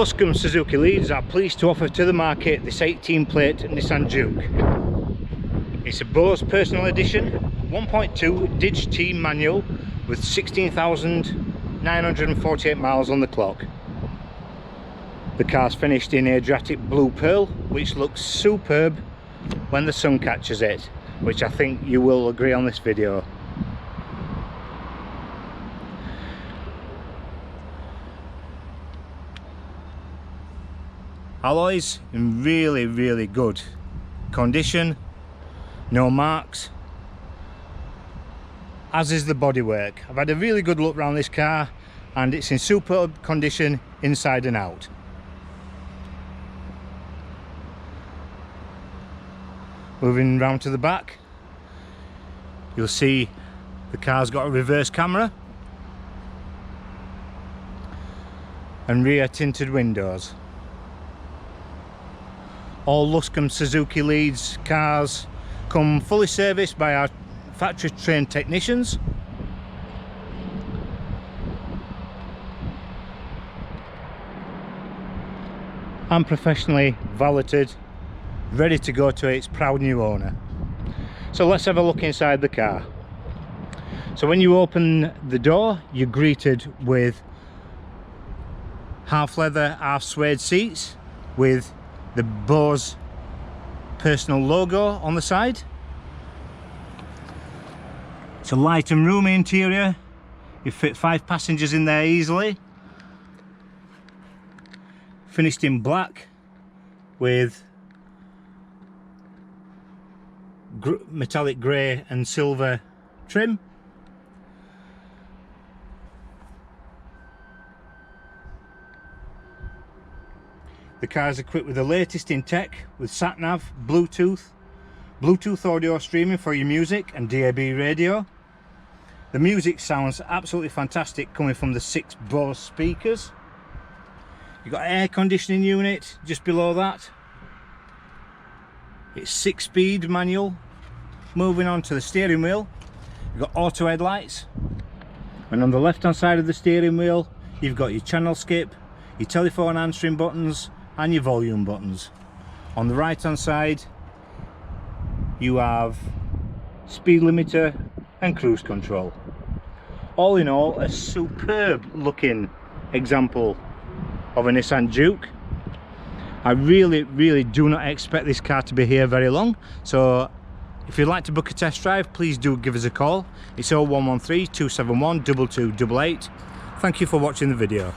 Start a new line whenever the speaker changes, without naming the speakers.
Luscombe Suzuki Leeds are pleased to offer to the market this 18-plate Nissan Juke. It's a Bose personal edition, 1.2 Dig T manual with 16,948 miles on the clock. The car's finished in Adriatic blue pearl, which looks superb when the sun catches it, which I think you will agree on this video. Alloys in really good condition, no marks, as is the bodywork. I've had a really good look around this car and it's in superb condition inside and out. Moving round to the back, you'll see the car's got a reverse camera and rear tinted windows. All Luscombe Suzuki Leeds cars come fully serviced by our factory trained technicians. And professionally valeted, ready to go to its proud new owner. So let's have a look inside the car. So when you open the door, you're greeted with half leather, half suede seats with the Bose personal logo on the side. It's a light and roomy interior. You fit 5 passengers in there easily. Finished in black with metallic grey and silver trim. The car is equipped with the latest in tech with sat-nav, Bluetooth audio streaming for your music and DAB radio. The music sounds absolutely fantastic coming from the 6 Bose speakers. You've got an air conditioning unit just below that. It's 6-speed manual. Moving on to the steering wheel, you've got auto headlights, and on the left hand side of the steering wheel you've got your channel skip, your telephone answering buttons and your volume buttons. On the right hand side you have speed limiter and cruise control. All in all, a superb looking example of a Nissan Juke. I really do not expect this car to be here very long, so if you'd like to book a test drive, please do give us a call. It's 0113 271 2288. Thank you for watching the video.